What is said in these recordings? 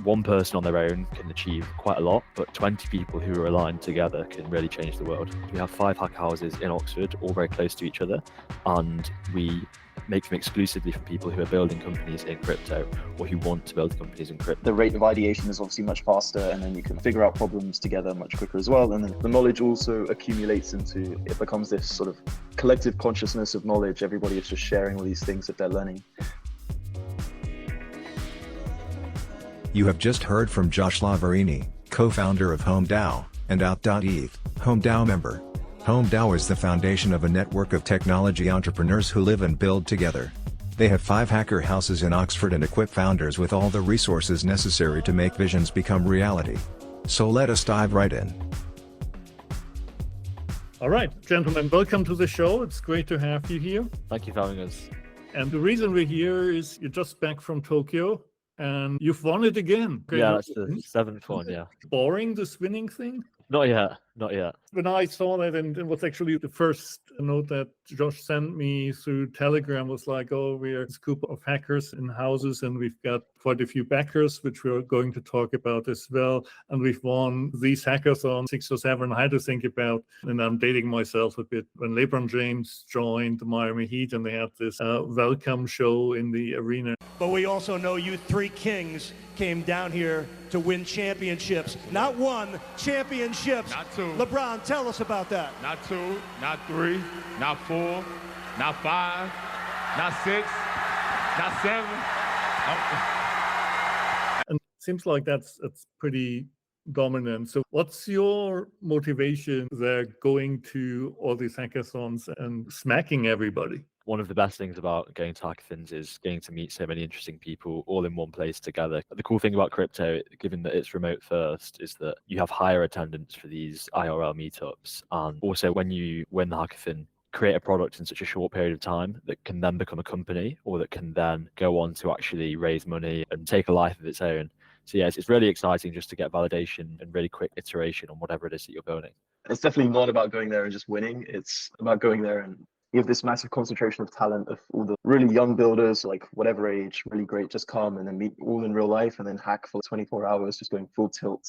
one person on their own can achieve quite a lot, but 20 people who are aligned together can really change the world. We have 5 hacker houses in Oxford, all very close to each other, and we make them exclusively for people who are building companies in crypto or who want to build companies in crypto. The rate of ideation is obviously much faster, and then you can figure out problems together much quicker as well. And then the knowledge also accumulates into, it becomes this sort of collective consciousness of knowledge. Everybody is just sharing all these things that they're learning. You have just heard from Josh Lavorini, co-founder of HomeDAO, and outdoteth, HomeDAO member. HomeDAO is the foundation of a network of technology entrepreneurs who live and build together. They have 5 hacker houses in Oxford and equip founders with all the resources necessary to make visions become reality. So let us dive right in. All right, gentlemen, welcome to the show. It's great to have you here. Thank you for having us. And the reason we're here is you're just back from Tokyo and you've won it again. Yeah, that's the 7th one, yeah. Boring, this winning thing? Not yet. When I saw that, and it was actually the first note that Josh sent me through Telegram, was like, oh, we're a group of hackers in houses, and we've got quite a few backers, which we're going to talk about as well. And we've won these hackathons 6 or 7. I had to think about, and I'm dating myself a bit, when LeBron James joined the Miami Heat and they had this welcome show in the arena. But we also know you 3 kings came down here to win championships. Not 1, championships. Not 2. LeBron, tell us about that. Not 2, not 3, not 4, not 5, not 6, not 7. And it seems like that's pretty dominant. So what's your motivation there going to all these hackathons and smacking everybody? One of the best things about going to hackathons is getting to meet so many interesting people all in one place together. The cool thing about crypto, given that it's remote first, is that you have higher attendance for these IRL meetups. And also when you win the hackathon, create a product in such a short period of time that can then become a company, or that can then go on to actually raise money and take a life of its own. So yeah, it's really exciting just to get validation and really quick iteration on whatever it is that you're building. It's definitely not about going there and just winning. It's about going there and you have this massive concentration of talent of all the really young builders, like whatever age, really great, just come and then meet all in real life and then hack for 24 hours, just going full tilt.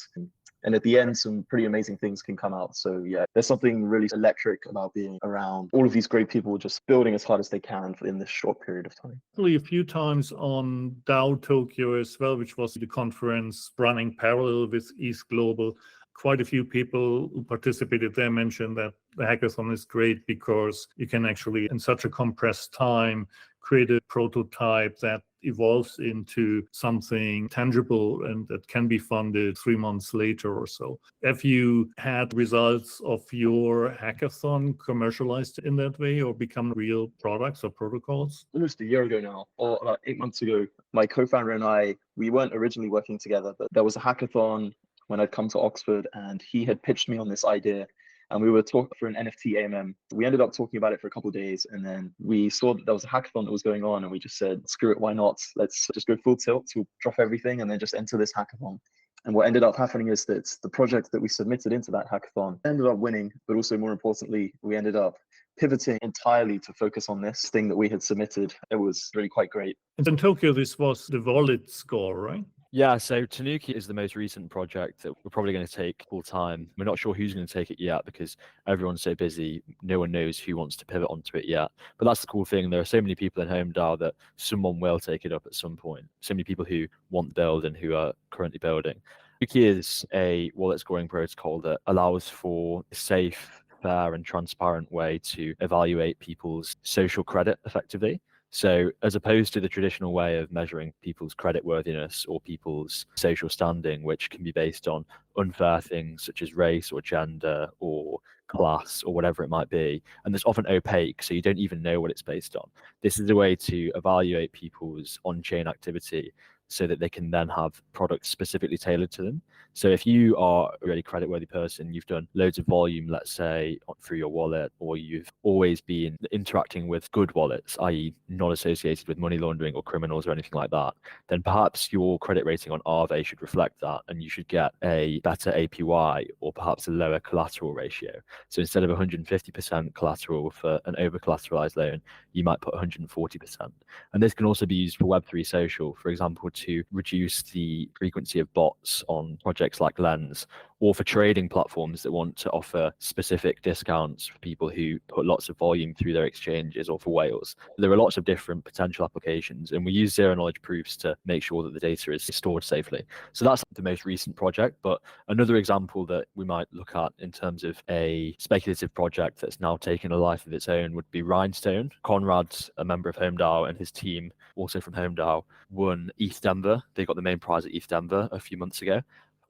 And at the end, some pretty amazing things can come out. So yeah, there's something really electric about being around all of these great people just building as hard as they can in this short period of time. Actually, a few times on DAO Tokyo as well, which was the conference running parallel with ETHGlobal. Quite a few people who participated there mentioned that the hackathon is great because you can actually, in such a compressed time, create a prototype that evolves into something tangible and that can be funded 3 months later or so. Have you had results of your hackathon commercialized in that way or become real products or protocols? Almost a year ago now, or about 8 months ago, my co-founder and I, we weren't originally working together, but there was a hackathon when I'd come to Oxford and he had pitched me on this idea and we were talking for an NFT AMM. We ended up talking about it for a couple of days and then we saw that there was a hackathon that was going on and we just said, screw it, why not? Let's just go full tilt, we'll drop everything and then just enter this hackathon. And what ended up happening is that the project that we submitted into that hackathon ended up winning, but also more importantly, we ended up pivoting entirely to focus on this thing that we had submitted. It was really quite great. And in Tokyo, this was the wallet score, right? Yeah, so Tanuki is the most recent project that we're probably going to take full time. We're not sure who's going to take it yet because everyone's so busy. No one knows who wants to pivot onto it yet. But that's the cool thing. There are so many people in HomeDAO that someone will take it up at some point. So many people who want to build and who are currently building. Tanuki is a wallet scoring protocol that allows for a safe, fair and transparent way to evaluate people's social credit effectively. So as opposed to the traditional way of measuring people's creditworthiness or people's social standing, which can be based on unfair things such as race or gender or class or whatever it might be, and it's often opaque, so you don't even know what it's based on. This is a way to evaluate people's on-chain activity so that they can then have products specifically tailored to them. So if you are a really creditworthy person, you've done loads of volume, let's say, through your wallet, or you've always been interacting with good wallets, i.e. not associated with money laundering or criminals or anything like that, then perhaps your credit rating on Aave should reflect that, and you should get a better APY or perhaps a lower collateral ratio. So instead of 150% collateral for an over-collateralized loan, you might put 140%. And this can also be used for Web3 social, for example, to reduce the frequency of bots on projects like Lens, or for trading platforms that want to offer specific discounts for people who put lots of volume through their exchanges, or for whales. There are lots of different potential applications, and we use zero knowledge proofs to make sure that the data is stored safely. So that's the most recent project. But another example that we might look at in terms of a speculative project that's now taken a life of its own would be Rhinestone. Conrad, a member of HomeDAO, and his team, also from HomeDAO, won ETH Denver. They got the main prize at ETH Denver a few months ago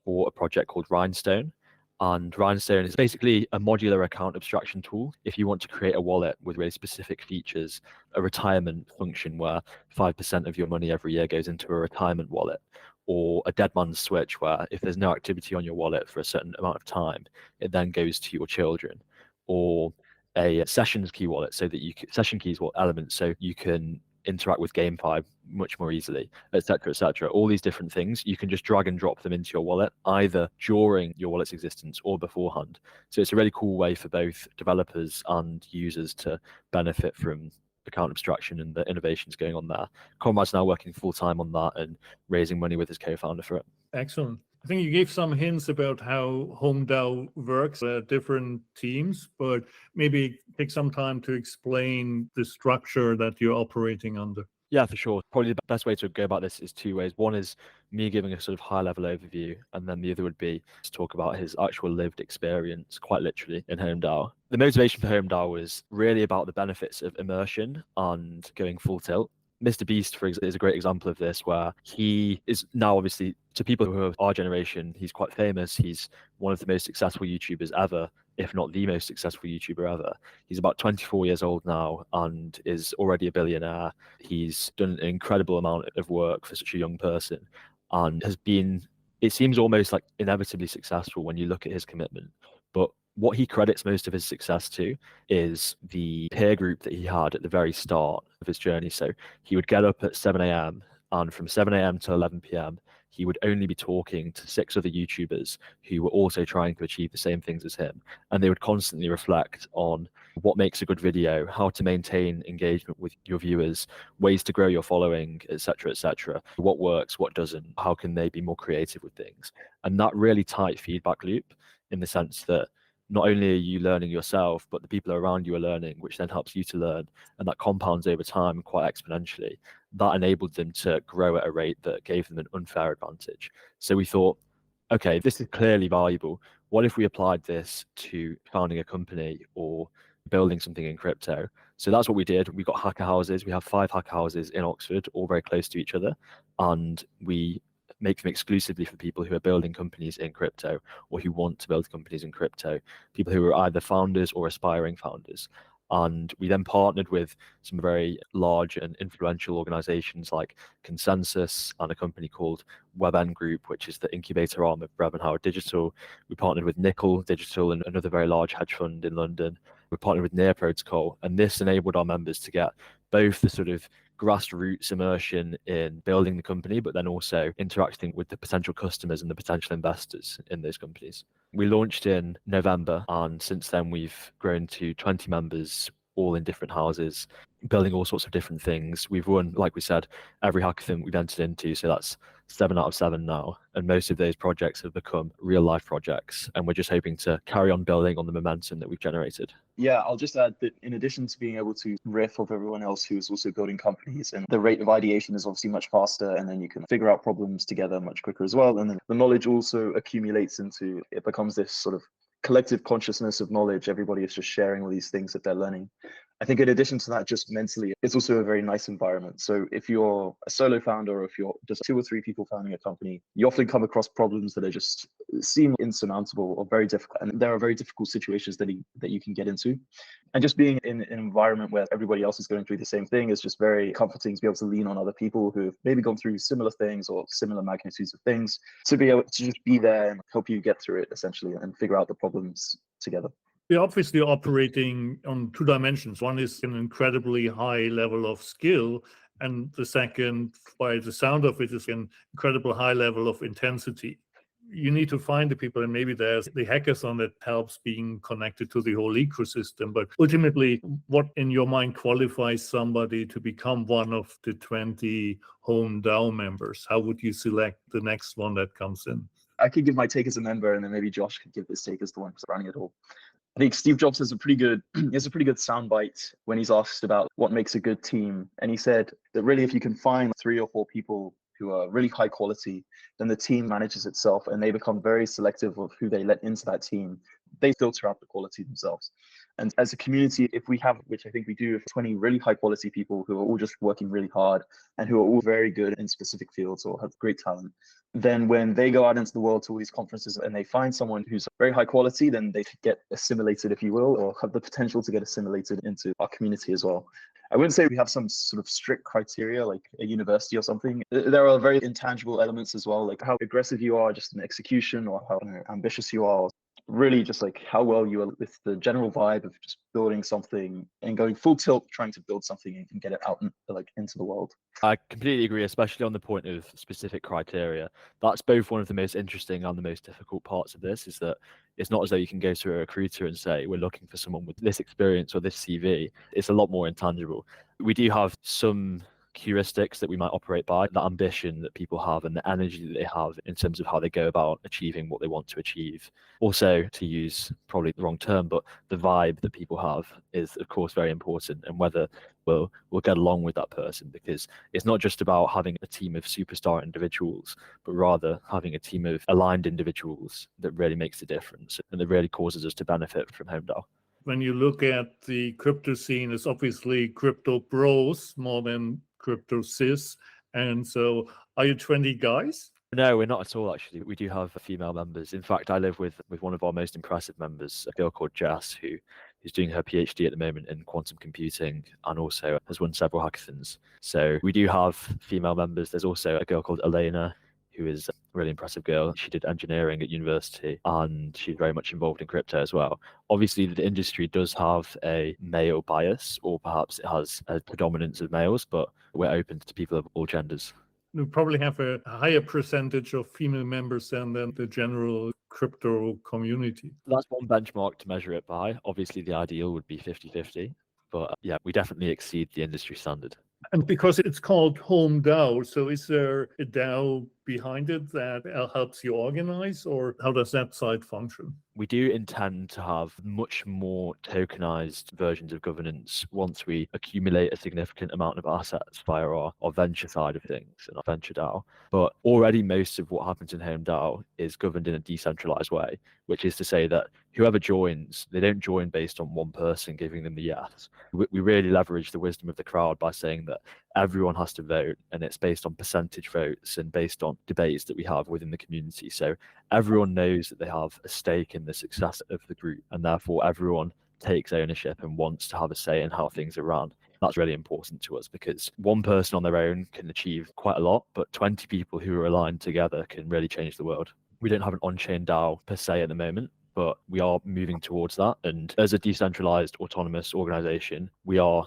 for a project called Rhinestone. And Rhinestone is basically a modular account abstraction tool. If you want to create a wallet with really specific features, a retirement function where 5% of your money every year goes into a retirement wallet, or a dead man's switch where if there's no activity on your wallet for a certain amount of time, it then goes to your children, or a sessions key wallet, so that you can, session keys or elements, so you can interact with GameFi much more easily, etc., etc. All these different things, you can just drag and drop them into your wallet, either during your wallet's existence or beforehand. So it's a really cool way for both developers and users to benefit from account abstraction and the innovations going on there. Conrad's now working full time on that and raising money with his co-founder for it. Excellent. I think you gave some hints about how HomeDAO works, different teams, but maybe take some time to explain the structure that you're operating under. Yeah, for sure. Probably the best way to go about this is two ways. One is me giving a sort of high level overview, and then the other would be to talk about his actual lived experience, quite literally, in HomeDAO. The motivation for HomeDAO was really about the benefits of immersion and going full tilt. Mr. Beast, for example, is a great example of this, where he is now, obviously, to people who are our generation, he's quite famous. He's one of the most successful YouTubers ever, if not the most successful YouTuber ever. He's about 24 years old now and is already a billionaire. He's done an incredible amount of work for such a young person and has been, it seems almost like inevitably successful when you look at his commitment. But what he credits most of his success to is the peer group that he had at the very start of his journey. So he would get up at 7 a.m. and from 7 a.m. to 11 p.m., he would only be talking to 6 other YouTubers who were also trying to achieve the same things as him. And they would constantly reflect on what makes a good video, how to maintain engagement with your viewers, ways to grow your following, etc., etc. What works, what doesn't, how can they be more creative with things. And that really tight feedback loop, in the sense that not only are you learning yourself, but the people around you are learning, which then helps you to learn. And that compounds over time quite exponentially. That enabled them to grow at a rate that gave them an unfair advantage. So we thought, okay, this is clearly valuable. What if we applied this to founding a company or building something in crypto? So that's what we did. We got hacker houses. We have 5 hacker houses in Oxford, all very close to each other. And we make them exclusively for people who are building companies in crypto or who want to build companies in crypto, people who are either founders or aspiring founders. And we then partnered with some very large and influential organizations like Consensus and a company called WebN Group, which is the incubator arm of Brevan Howard Digital. We partnered with Nickel Digital and another very large hedge fund in London. We partnered with Near Protocol, and this enabled our members to get both the sort of grassroots immersion in building the company, but then also interacting with the potential customers and the potential investors in those companies. We launched in November, and since then we've grown to 20 members, all in different houses, building all sorts of different things. We've won, like we said, every hackathon we've entered into, so that's 7 out of 7 now. And most of those projects have become real life projects. And we're just hoping to carry on building on the momentum that we've generated. Yeah, I'll just add that in addition to being able to riff off everyone else who is also building companies, and the rate of ideation is obviously much faster, and then you can figure out problems together much quicker as well. And then the knowledge also accumulates into, it becomes this sort of collective consciousness of knowledge. Everybody is just sharing all these things that they're learning. I think in addition to that, just mentally, it's also a very nice environment. So if you're a solo founder, or if you're just 2 or 3 people founding a company, you often come across problems that are just seem insurmountable or very difficult. And there are very difficult situations that you can get into. And just being in an environment where everybody else is going through the same thing is just very comforting, to be able to lean on other people who have maybe gone through similar things or similar magnitudes of things, to be able to just be there and help you get through it, essentially, and figure out the problems together. We're obviously operating on 2 dimensions. One is an incredibly high level of skill, and the second, by the sound of it, is an incredible high level of intensity. you need to find the people, and maybe there's the hackathon that helps being connected to the whole ecosystem. But ultimately, what in your mind qualifies somebody to become one of the 20 HomeDAO members? How would you select the next one that comes in? I could give my take as a member, and then maybe Josh could give his take as the one who's running it all. I think Steve Jobs has a pretty good soundbite when he's asked about what makes a good team. And he said that really, if you can find 3 or 4 people who are really high quality, then the team manages itself, and they become very selective of who they let into that team. They filter out the quality themselves. And as a community, if we have, which I think we do, 20 really high quality people who are all just working really hard and who are all very good in specific fields or have great talent, then when they go out into the world to all these conferences and they find someone who's very high quality, then they could get assimilated, if you will, or have the potential to get assimilated into our community as well. I wouldn't say we have some sort of strict criteria like a university or something. There are very intangible elements as well, like how aggressive you are just in execution, or how ambitious you are. Really just like how well you are with the general vibe of just building something and going full tilt, trying to build something and get it out into the world. I completely agree, especially on the point of specific criteria. That's both one of the most interesting and the most difficult parts of this, is that it's not as though you can go to a recruiter and say, we're looking for someone with this experience or this CV. It's a lot more intangible. We do have some heuristics that we might operate by, the ambition that people have and the energy that they have in terms of how they go about achieving what they want to achieve. Also, to use probably the wrong term, but the vibe that people have is of course very important, and whether we'll get along with that person, because it's not just about having a team of superstar individuals, but rather having a team of aligned individuals that really makes a difference and that really causes us to benefit from HomeDAO. When you look at the crypto scene, it's obviously crypto bros more than crypto cis. And so are you 20 guys? No, we're not at all, actually. We do have female members. In fact, I live with one of our most impressive members, a girl called Jess, who's doing her PhD at the moment in quantum computing and also has won several hackathons. So we do have female members. There's also a girl called Elena, who is a really impressive girl. She did engineering at university and she's very much involved in crypto as well. Obviously, the industry does have a male bias, or perhaps it has a predominance of males, but we're open to people of all genders. You probably have a higher percentage of female members than the general crypto community. That's one benchmark to measure it by. Obviously, the ideal would be 50-50, but yeah, we definitely exceed the industry standard. And because it's called HomeDAO, so is there a DAO behind it that helps you organize, or how does that side function? We do intend to have much more tokenized versions of governance once we accumulate a significant amount of assets via our venture side of things and our venture DAO. But already most of what happens in HomeDAO is governed in a decentralized way, which is to say that whoever joins, they don't join based on one person giving them the yes. We really leverage the wisdom of the crowd by saying that everyone has to vote, and it's based on percentage votes and based on debates that we have within the community. So everyone knows that they have a stake in the success of the group, and therefore everyone takes ownership and wants to have a say in how things are run. That's really important to us, because one person on their own can achieve quite a lot, but 20 people who are aligned together can really change the world. We don't have an on-chain DAO per se at the moment, but we are moving towards that. And as a decentralized autonomous organization, we are,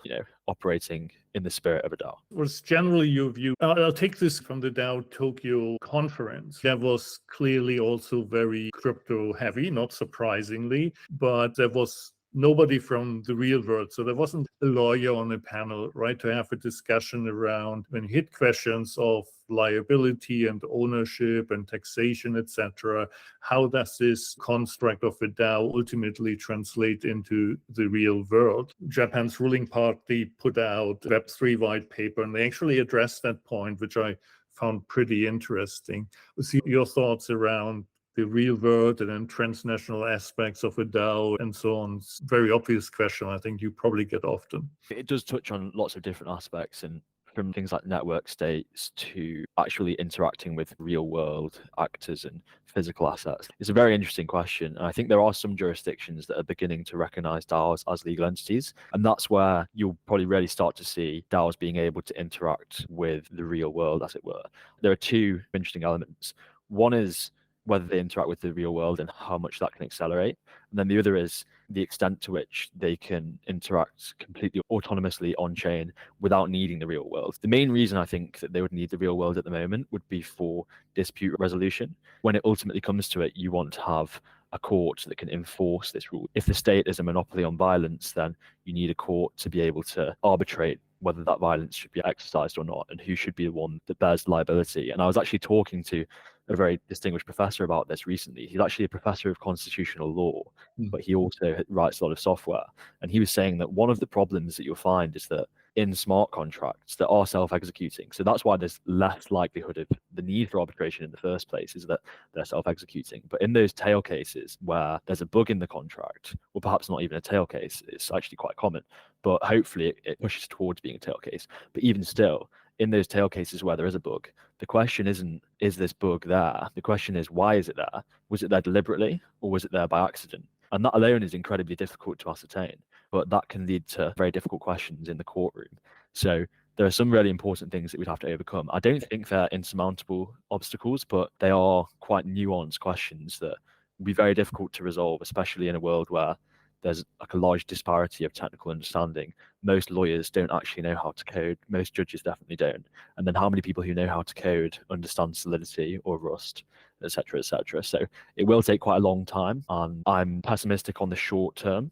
operating in the spirit of a DAO. What's generally your view? I'll take this from the DAO Tokyo conference. That was clearly also very crypto heavy, not surprisingly, but there was nobody from the real world. So there wasn't a lawyer on the panel, right, to have a discussion around when you hit questions of liability and ownership and taxation, etc. How does this construct of a DAO ultimately translate into the real world? Japan's ruling party put out Web3 white paper, and they actually addressed that point, which I found pretty interesting. See your thoughts around the real world and then transnational aspects of a DAO and so on. It's a very obvious question I think you probably get often. It does touch on lots of different aspects, and from things like network states to actually interacting with real world actors and physical assets. It's a very interesting question. And I think there are some jurisdictions that are beginning to recognize DAOs as legal entities. And that's where you'll probably really start to see DAOs being able to interact with the real world, as it were. There are two interesting elements. One is whether they interact with the real world and how much that can accelerate. And then the other is the extent to which they can interact completely autonomously on chain without needing the real world. The main reason I think that they would need the real world at the moment would be for dispute resolution. When it ultimately comes to it, you want to have a court that can enforce this rule. If the state is a monopoly on violence, then you need a court to be able to arbitrate whether that violence should be exercised or not, and who should be the one that bears liability. And I was actually talking to a very distinguished professor about this recently. He's actually a professor of constitutional law, but he also writes a lot of software. And he was saying that one of the problems that you'll find is that in smart contracts that are self-executing, so that's why there's less likelihood of the need for arbitration in the first place, is that they're self-executing. But in those tail cases where there's a bug in the contract, or perhaps not even a tail case, it's actually quite common, but hopefully it pushes towards being a tail case. But even still, in those tail cases where there is a bug, the question isn't, is this bug there? The question is, why is it there? Was it there deliberately, or was it there by accident? And that alone is incredibly difficult to ascertain, but that can lead to very difficult questions in the courtroom. So there are some really important things that we'd have to overcome. I don't think they're insurmountable obstacles, but they are quite nuanced questions that would be very difficult to resolve, especially in a world where there's like a large disparity of technical understanding. Most lawyers don't actually know how to code. Most judges definitely don't. And then how many people who know how to code understand Solidity or Rust, et cetera, et cetera. So it will take quite a long time. And I'm pessimistic on the short term.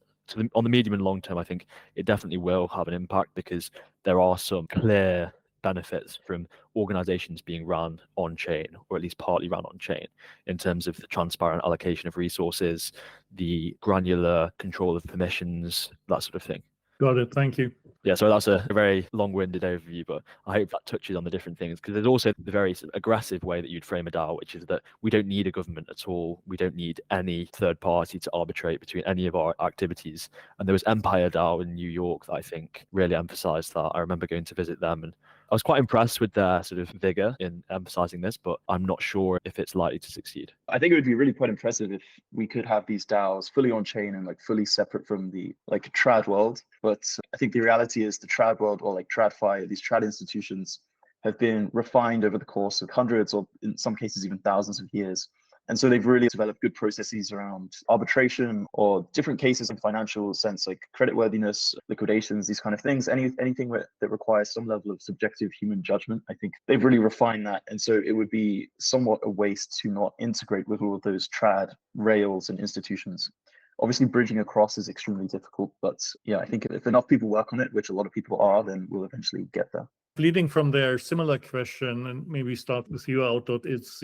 On the medium and long term, I think it definitely will have an impact because there are some clear benefits from organizations being run on chain, or at least partly run on chain, in terms of the transparent allocation of resources, the granular control of permissions, that sort of thing. Got it. Thank you. Yeah, so that's a very long-winded overview, but I hope that touches on the different things, because there's also the very sort of aggressive way that you'd frame a DAO, which is that we don't need a government at all. We don't need any third party to arbitrate between any of our activities. And there was Empire DAO in New York that I think really emphasized that. I remember going to visit them, and I was quite impressed with their sort of vigor in emphasizing this, but I'm not sure if it's likely to succeed. I think it would be really quite impressive if we could have these DAOs fully on chain and like fully separate from the like trad world. But I think the reality is the trad world, or like TradFi, these trad institutions have been refined over the course of hundreds, or in some cases even thousands of years. And so they've really developed good processes around arbitration or different cases in financial sense, like creditworthiness, liquidations, these kind of things. Anything that requires some level of subjective human judgment, I think they've really refined that. And so it would be somewhat a waste to not integrate with all of those trad rails and institutions. Obviously, bridging across is extremely difficult, but yeah, I think if enough people work on it, which a lot of people are, then we'll eventually get there. Leading from there, similar question, and maybe start with you, Outdot. It's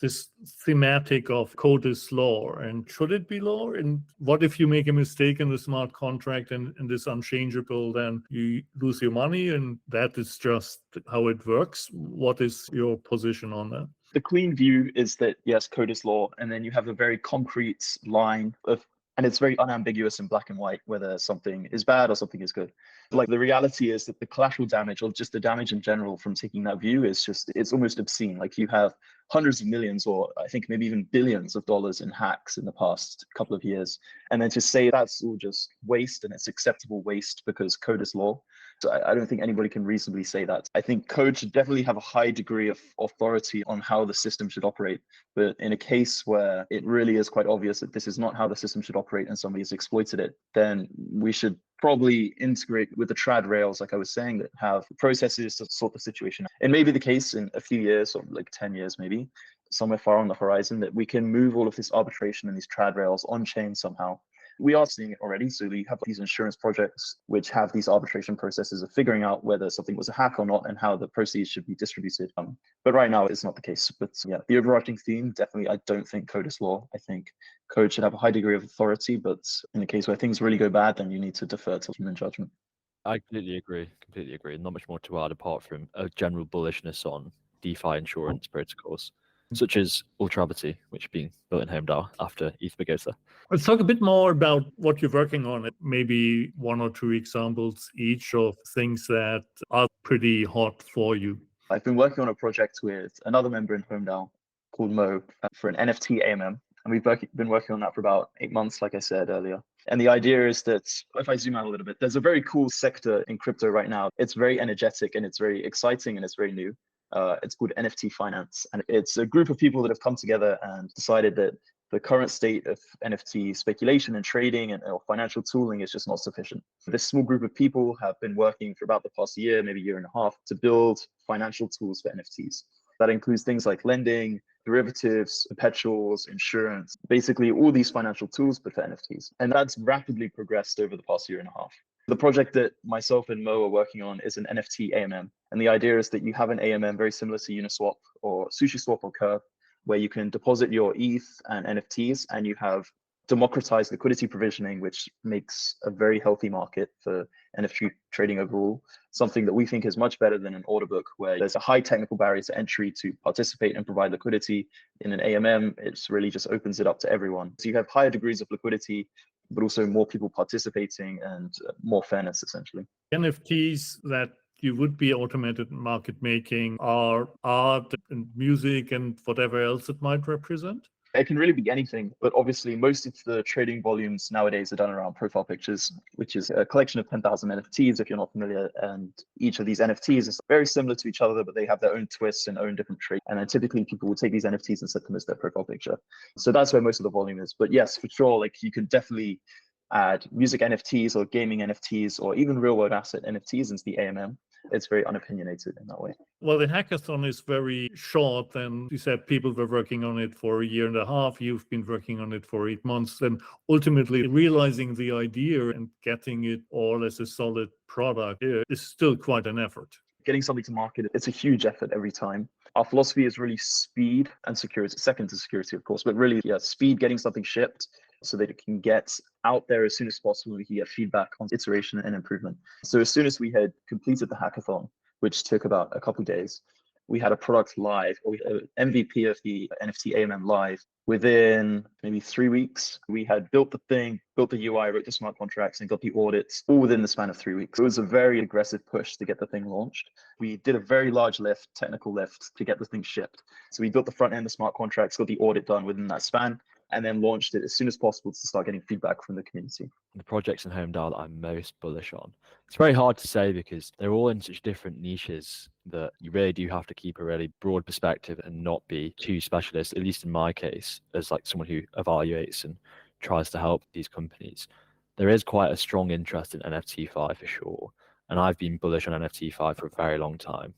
this thematic of code is law, and should it be law? And what if you make a mistake in the smart contract and it's unchangeable, then you lose your money, and that is just how it works. What is your position on that? The clean view is that, yes, code is law, and then you have a very concrete line of, and it's very unambiguous in black and white, whether something is bad or something is good. Like the reality is that the collateral damage, or just the damage in general from taking that view, is just, it's almost obscene. Like you have hundreds of millions, or I think maybe even billions of dollars in hacks in the past couple of years. And then to say that's all just waste and it's acceptable waste because code is law. So I don't think anybody can reasonably say that. I think code should definitely have a high degree of authority on how the system should operate. But in a case where it really is quite obvious that this is not how the system should operate and somebody has exploited it, then we should probably integrate with the trad rails, like I was saying, that have processes to sort the situation. It may be the case in a few years, or like 10 years maybe, somewhere far on the horizon, that we can move all of this arbitration and these trad rails on chain somehow. We are seeing it already. So we have these insurance projects which have these arbitration processes of figuring out whether something was a hack or not and how the proceeds should be distributed. But right now it's not the case. But yeah, the overarching theme, definitely, I don't think code is law. I think code should have a high degree of authority, but in the case where things really go bad, then you need to defer to human judgment. I completely agree. Not much more to add apart from a general bullishness on DeFi insurance protocols, such as Ultrabity, which is being built in HomeDAO after ETHGlobal. Let's talk a bit more about what you're working on. Maybe one or two examples each of things that are pretty hot for you. I've been working on a project with another member in HomeDAO called Mo for an NFT AMM. And we've been working on that for about 8 months, like I said earlier. And the idea is that if I zoom out a little bit, there's a very cool sector in crypto right now. It's very energetic and it's very exciting and it's very new. It's called NFT Finance. And it's a group of people that have come together and decided that the current state of NFT speculation and trading and financial tooling is just not sufficient. This small group of people have been working for about the past year, maybe year and a half, to build financial tools for NFTs. That includes things like lending, derivatives, perpetuals, insurance, basically all these financial tools, but for NFTs. And that's rapidly progressed over the past year and a half. The project that myself and Mo are working on is an NFT AMM. And the idea is that you have an AMM very similar to Uniswap or SushiSwap or Curve, where you can deposit your ETH and NFTs, and you have democratized liquidity provisioning, which makes a very healthy market for NFT trading overall, something that we think is much better than an order book, where there's a high technical barrier to entry to participate and provide liquidity. In an AMM, it's really just opens it up to everyone. So you have higher degrees of liquidity, but also more people participating and more fairness, essentially. NFTs that you would be automated market making are art and music and whatever else it might represent? It can really be anything, but obviously most of the trading volumes nowadays are done around profile pictures, which is a collection of 10,000 NFTs, if you're not familiar. And each of these NFTs is very similar to each other, but they have their own twists and own different traits. And then typically people will take these NFTs and set them as their profile picture. So that's where most of the volume is. But yes, for sure, like you can definitely add music NFTs or gaming NFTs or even real world asset NFTs into the AMM. It's very unopinionated in that way. Well, the hackathon is very short, and you said people were working on it for a year and a half. You've been working on it for 8 months, and ultimately realizing the idea and getting it all as a solid product is still quite an effort. Getting something to market, it's a huge effort every time. Our philosophy is really speed and security, second to security, of course, but really, speed, getting something shipped so that it can get out there as soon as possible. We can get feedback on iteration and improvement. So as soon as we had completed the hackathon, which took about a couple of days, we had a product live, or we had an MVP of the NFT AMM live. Within maybe 3 weeks, we had built the thing, built the UI, wrote the smart contracts, and got the audits all within the span of 3 weeks. It was a very aggressive push to get the thing launched. We did a very large lift, technical lift, to get the thing shipped. So we built the front end, the smart contracts, got the audit done within that span, and then launched it as soon as possible to start getting feedback from the community. The projects in HomeDAO that I'm most bullish on. It's very hard to say because they're all in such different niches that you really do have to keep a really broad perspective and not be too specialist, at least in my case, as like someone who evaluates and tries to help these companies. There is quite a strong interest in NFT-Fi for sure. And I've been bullish on NFT-Fi for a very long time.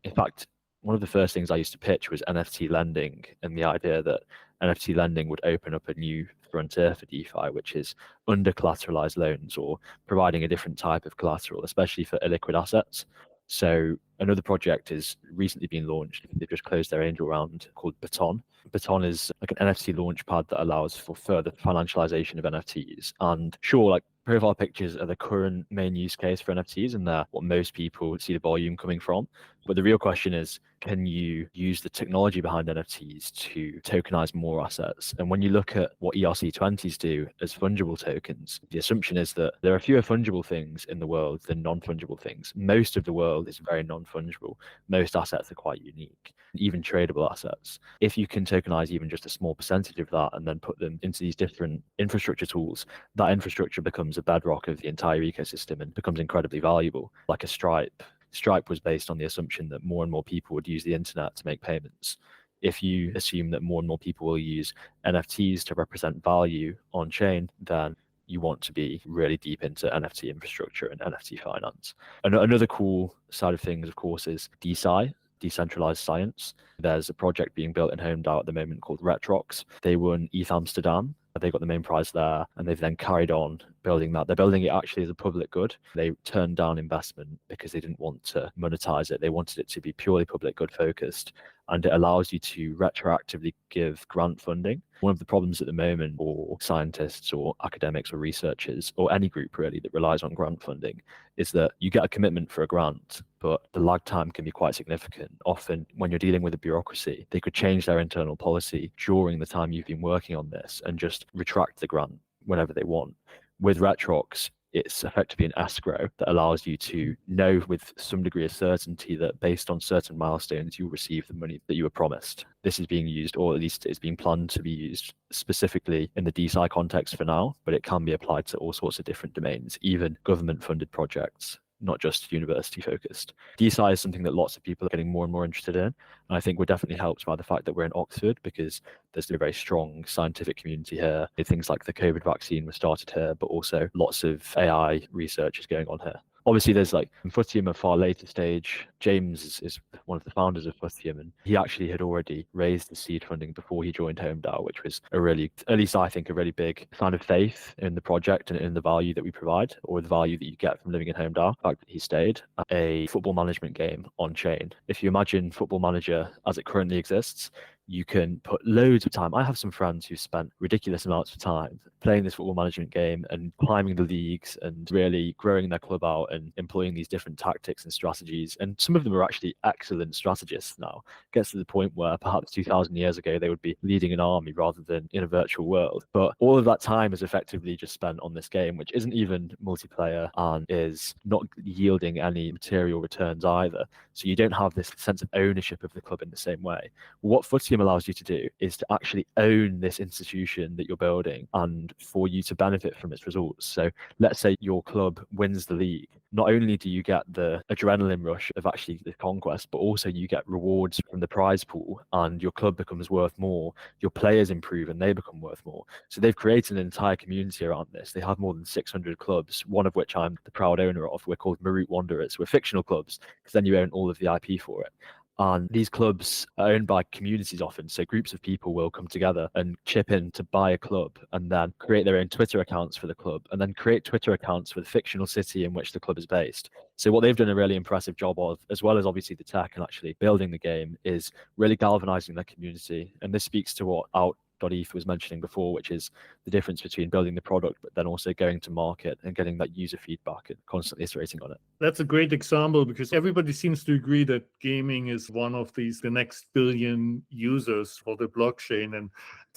In fact, one of the first things I used to pitch was NFT lending, and the idea that NFT lending would open up a new frontier for DeFi, which is under collateralized loans or providing a different type of collateral, especially for illiquid assets. So another project is recently been launched. They've just closed their angel round called Baton. Baton is like an NFT launch pad that allows for further financialization of NFTs. And sure, like profile pictures are the current main use case for NFTs, and they're what most people see the volume coming from. But the real question is, can you use the technology behind NFTs to tokenize more assets? And when you look at what ERC20s do as fungible tokens, the assumption is that there are fewer fungible things in the world than non-fungible things. Most of the world is very non-fungible. Most assets are quite unique, even tradable assets. If you can tokenize even just a small percentage of that and then put them into these different infrastructure tools, that infrastructure becomes a bedrock of the entire ecosystem and becomes incredibly valuable, like a Stripe. Stripe was based on the assumption that more and more people would use the internet to make payments. If you assume that more and more people will use NFTs to represent value on chain, then you want to be really deep into NFT infrastructure and NFT finance. Another cool side of things, of course, is DeSci, decentralized science. There's a project being built in HomeDAO at the moment called Retrox. They won ETH Amsterdam. They got the main prize there, and they've then carried on building that. They're building it actually as a public good. They turned down investment because they didn't want to monetize it. They wanted it to be purely public good focused, and it allows you to retroactively give grant funding. One of the problems at the moment for scientists or academics or researchers or any group really that relies on grant funding is that you get a commitment for a grant, but the lag time can be quite significant. Often when you're dealing with a bureaucracy, they could change their internal policy during the time you've been working on this and just retract the grant whenever they want. With Retrox, it's effectively an escrow that allows you to know with some degree of certainty that based on certain milestones, you'll receive the money that you were promised. This is being used, or at least it's being planned to be used specifically in the DeSci context for now, but it can be applied to all sorts of different domains, even government-funded projects. not just university focused. DeSci is something that lots of people are getting more and more interested in. And I think we're definitely helped by the fact that we're in Oxford, because there's a very strong scientific community here. Things like the COVID vaccine was started here, but also lots of AI research is going on here. Obviously, there's like Futtium, a far later stage. James is one of the founders of Futtium, and he actually had already raised the seed funding before he joined HomeDAO, which was a really, at least I think, a really big sign of faith in the project and in the value that we provide, or the value that you get from living in HomeDAO. The fact that he stayed at a football management game on chain. If you imagine Football Manager as it currently exists, you can put loads of time. I have some friends who spent ridiculous amounts of time playing this football management game and climbing the leagues and really growing their club out and employing these different tactics and strategies. And some of them are actually excellent strategists now. It gets to the point where perhaps 2,000 years ago, they would be leading an army rather than in a virtual world. But all of that time is effectively just spent on this game, which isn't even multiplayer and is not yielding any material returns either. So you don't have this sense of ownership of the club in the same way. What Futtium allows you to do is to actually own this institution that you're building and for you to benefit from its results. So let's say your club wins the league. Not only do you get the adrenaline rush of actually the conquest, but also you get rewards from the prize pool and your club becomes worth more. Your players improve and they become worth more. So they've created an entire community around this. They have more than 600 clubs, one of which I'm the proud owner of. We're called Marut Wanderers. We're fictional clubs because then you own all of the IP for it. And these clubs are owned by communities often. So groups of people will come together and chip in to buy a club and then create their own Twitter accounts for the club and then create Twitter accounts for the fictional city in which the club is based. So what they've done a really impressive job of, as well as obviously the tech and actually building the game, is really galvanizing their community. And this speaks to what outdoteth was mentioning before, which is the difference between building the product, but then also going to market and getting that user feedback and constantly iterating on it. That's a great example because everybody seems to agree that gaming is one of the next billion users for the blockchain. And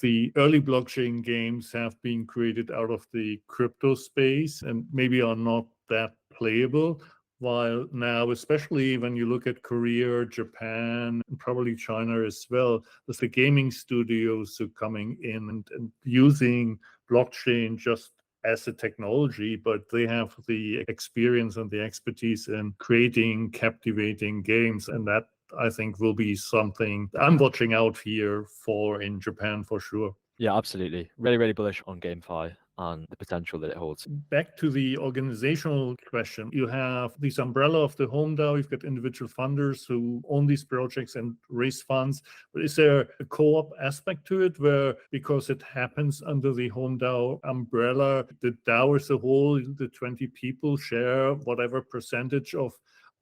the early blockchain games have been created out of the crypto space and maybe are not that playable. While now, especially when you look at Korea, Japan, and probably China as well, there's the gaming studios are coming in and using blockchain just as a technology, but they have the experience and the expertise in creating captivating games. And that, I think, will be something I'm watching out here for in Japan for sure. Yeah, absolutely. Really, really bullish on GameFi and the potential that it holds. Back to the organizational question, you have this umbrella of the HomeDAO, you've got individual funders who own these projects and raise funds, but is there a co-op aspect to it where, because it happens under the HomeDAO umbrella, the DAO as a whole, the 20 people share whatever percentage of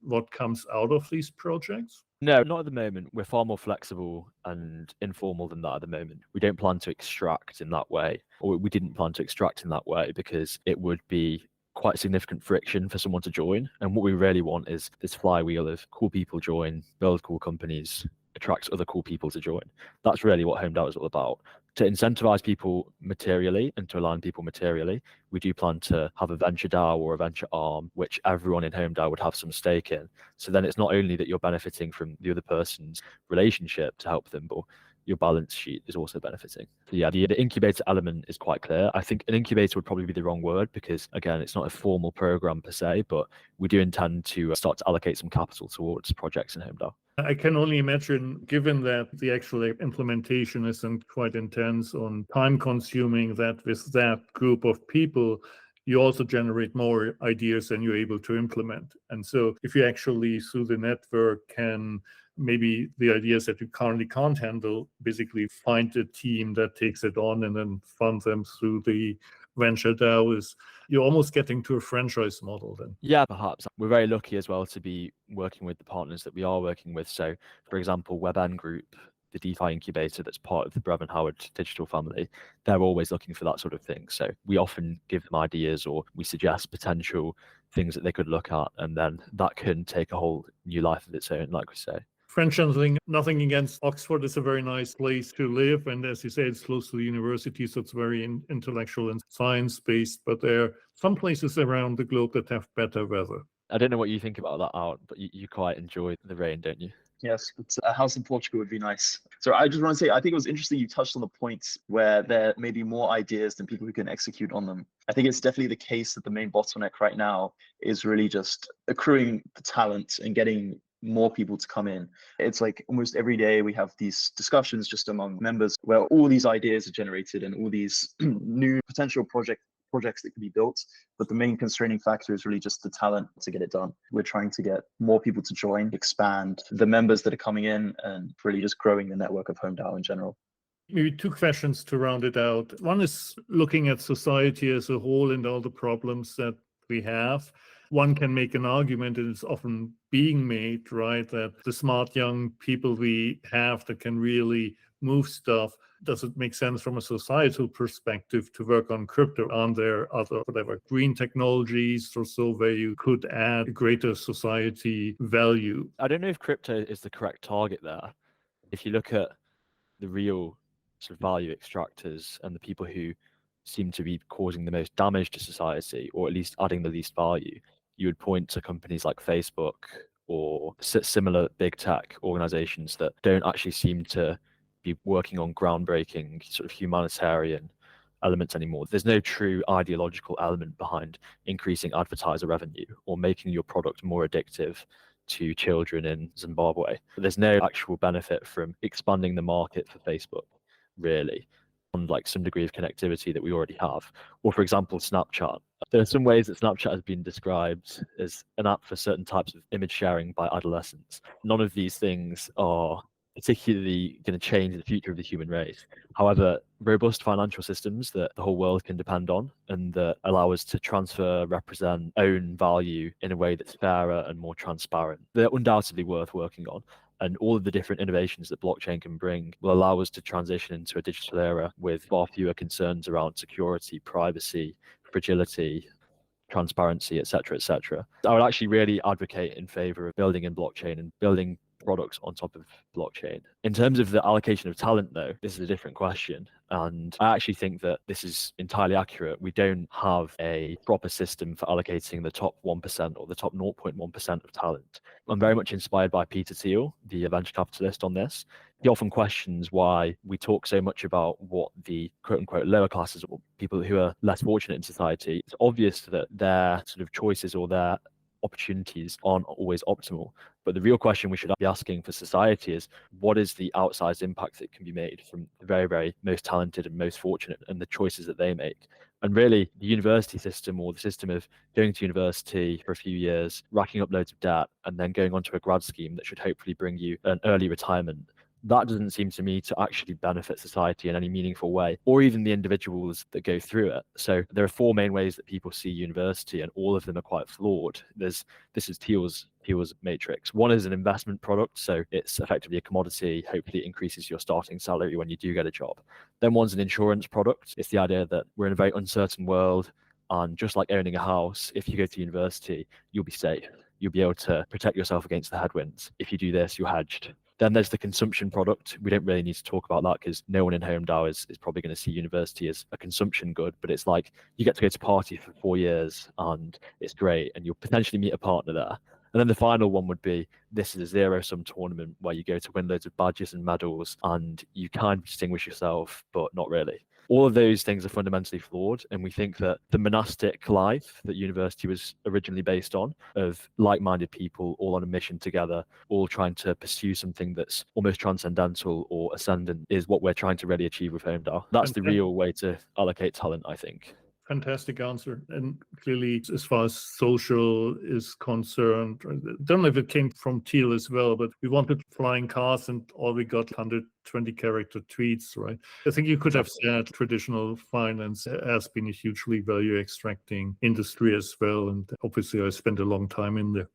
what comes out of these projects? No, not at the moment. We're far more flexible and informal than that at the moment. We don't plan to extract in that way, or we didn't plan to extract in that way because it would be quite significant friction for someone to join. And what we really want is this flywheel of cool people join, build cool companies, attracts other cool people to join. That's really what HomeDAO is all about. To incentivize people materially and to align people materially, we do plan to have a venture DAO or a venture arm, which everyone in HomeDAO would have some stake in. So then it's not only that you're benefiting from the other person's relationship to help them, but your balance sheet is also benefiting. So yeah, the incubator element is quite clear. I think an incubator would probably be the wrong word because, again, it's not a formal program per se, but we do intend to start to allocate some capital towards projects in HomeDAO. I can only imagine, given that the actual implementation isn't quite intense on time consuming, that with that group of people, you also generate more ideas than you're able to implement. And so if you actually, through the network, can maybe the ideas that you currently can't handle, basically find a team that takes it on and then fund them through the venture DAO, is you're almost getting to a franchise model then. Yeah, perhaps. We're very lucky as well to be working with the partners that we are working with. So, for example, WebN Group, the DeFi incubator that's part of the Brevin Howard digital family, they're always looking for that sort of thing. So we often give them ideas or we suggest potential things that they could look at, and then that can take a whole new life of its own, like we say. Franchising, nothing against Oxford, is a very nice place to live. And as you say, it's close to the university, so it's very intellectual and science-based. But there are some places around the globe that have better weather. I don't know what you think about that, Out, but you quite enjoy the rain, don't you? Yes, but a house in Portugal would be nice. So I just want to say, I think it was interesting you touched on the points where there may be more ideas than people who can execute on them. I think it's definitely the case that the main bottleneck right now is really just accruing the talent and getting more people to come in. It's like almost every day we have these discussions just among members where all these ideas are generated and all these new potential projects that can be built. But the main constraining factor is really just the talent to get it done. We're trying to get more people to join, expand the members that are coming in, and really just growing the network of HomeDAO in general. Maybe two questions to round it out. One is looking at society as a whole and all the problems that we have. One can make an argument, and it's often being made, right, that the smart young people we have that can really move stuff, does it make sense from a societal perspective to work on crypto? Aren't there other, whatever, green technologies or so where you could add greater society value? I don't know if crypto is the correct target there. If you look at the real sort of value extractors and the people who seem to be causing the most damage to society, or at least adding the least value, you would point to companies like Facebook or similar big tech organizations that don't actually seem to be working on groundbreaking sort of humanitarian elements anymore. There's no true ideological element behind increasing advertiser revenue or making your product more addictive to children in Zimbabwe. There's no actual benefit from expanding the market for Facebook, really, on like some degree of connectivity that we already have. Or for example, Snapchat. There are some ways that Snapchat has been described as an app for certain types of image sharing by adolescents. None of these things are particularly going to change the future of the human race. However, robust financial systems that the whole world can depend on and that allow us to transfer, represent, own value in a way that's fairer and more transparent, they're undoubtedly worth working on. And all of the different innovations that blockchain can bring will allow us to transition into a digital era with far fewer concerns around security, privacy, fragility, transparency, etc., etc. I would actually really advocate in favor of building in blockchain and building products on top of blockchain. In terms of the allocation of talent, though, this is a different question. And I actually think that this is entirely accurate. We don't have a proper system for allocating the top 1% or the top 0.1% of talent. I'm very much inspired by Peter Thiel, the venture capitalist, on this. He often questions why we talk so much about what the quote unquote lower classes or people who are less fortunate in society. It's obvious that their sort of choices or their opportunities aren't always optimal. But the real question we should be asking for society is, what is the outsized impact that can be made from the very, very most talented and most fortunate and the choices that they make? And really, the university system, or the system of going to university for a few years, racking up loads of debt, and then going onto a grad scheme that should hopefully bring you an early retirement, that doesn't seem to me to actually benefit society in any meaningful way, or even the individuals that go through it. So there are four main ways that people see university, and all of them are quite flawed. This is Thiel's matrix. One is an investment product, so it's effectively a commodity. Hopefully it increases your starting salary when you do get a job. Then one's an insurance product. It's the idea that we're in a very uncertain world, and just like owning a house, if you go to university, you'll be safe. You'll be able to protect yourself against the headwinds. If you do this, you're hedged. Then there's the consumption product. We don't really need to talk about that because no one in HomeDAO is probably going to see university as a consumption good, but it's like you get to go to party for 4 years and it's great and you'll potentially meet a partner there. And then the final one would be, this is a zero-sum tournament where you go to win loads of badges and medals and you can distinguish yourself, but not really. All of those things are fundamentally flawed, and we think that the monastic life that university was originally based on, of like-minded people all on a mission together, all trying to pursue something that's almost transcendental or ascendant, is what we're trying to really achieve with HomeDAO. That's the real way to allocate talent, I think. Fantastic answer. And clearly, as far as social is concerned, I don't know if it came from Thiel as well, but we wanted flying cars and all we got 120 character tweets, right? I think you could have said traditional finance has been a hugely value extracting industry as well. And obviously, I spent a long time in there.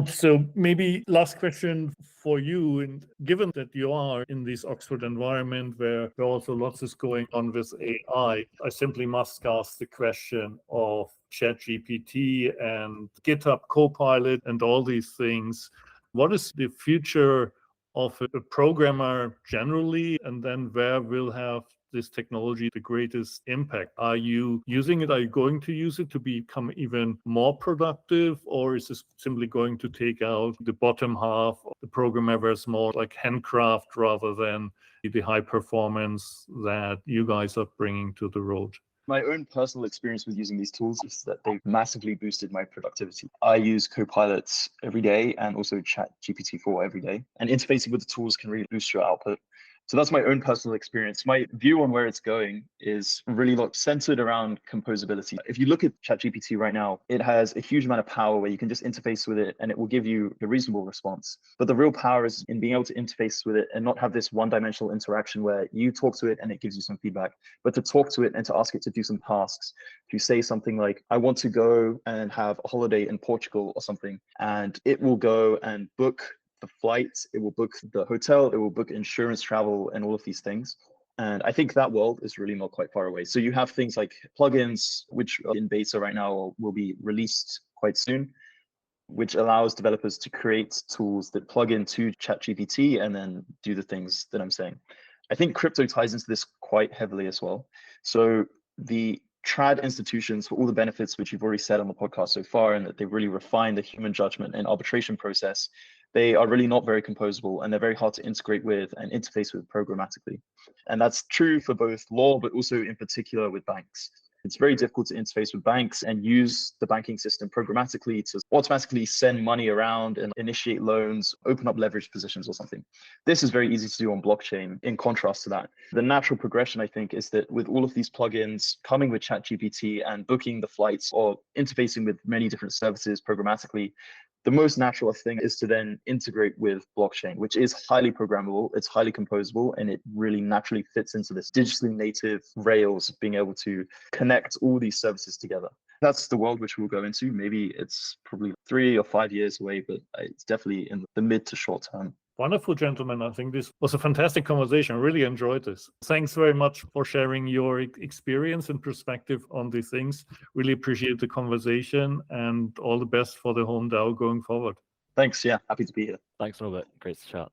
So maybe last question for you, and given that you are in this Oxford environment where also lots is going on with AI, I simply must ask the question of ChatGPT and GitHub Copilot and all these things. What is the future of a programmer generally, and then where will have this technology the greatest impact? Are you using it? Are you going to use it to become even more productive? Or is this simply going to take out the bottom half of the programmer where it's more like handcraft rather than the high performance that you guys are bringing to the road? My own personal experience with using these tools is that they've massively boosted my productivity. I use Copilots every day and also ChatGPT 4 every day. And interfacing with the tools can really boost your output. So that's my own personal experience. My view on where it's going is really centered around composability. If you look at ChatGPT right now, it has a huge amount of power where you can just interface with it and it will give you a reasonable response. But the real power is in being able to interface with it and not have this one-dimensional interaction where you talk to it and it gives you some feedback, but to talk to it and to ask it to do some tasks. To say something like, I want to go and have a holiday in Portugal or something, and it will go and book the flights, it will book the hotel, it will book insurance, travel, and all of these things. And I think that world is really not quite far away. So you have things like plugins, which are in beta right now or will be released quite soon, which allows developers to create tools that plug into ChatGPT and then do the things that I'm saying. I think crypto ties into this quite heavily as well. So the trad institutions, for all the benefits which you've already said on the podcast so far, and that they really refine the human judgment and arbitration process, they are really not very composable and they're very hard to integrate with and interface with programmatically. And that's true for both law, but also in particular with banks. It's very difficult to interface with banks and use the banking system programmatically to automatically send money around and initiate loans, open up leverage positions or something. This is very easy to do on blockchain in contrast to that. The natural progression, I think, is that with all of these plugins coming with ChatGPT and booking the flights or interfacing with many different services programmatically, the most natural thing is to then integrate with blockchain, which is highly programmable, it's highly composable, and it really naturally fits into this digitally native rails, being able to connect all these services together. That's the world which we'll go into. Maybe it's probably 3 or 5 years away, but it's definitely in the mid to short term. Wonderful, gentlemen. I think this was a fantastic conversation. I really enjoyed this. Thanks very much for sharing your experience and perspective on these things. Really appreciate the conversation and all the best for the HomeDAO going forward. Thanks. Yeah, happy to be here. Thanks, Norbert. Great to chat.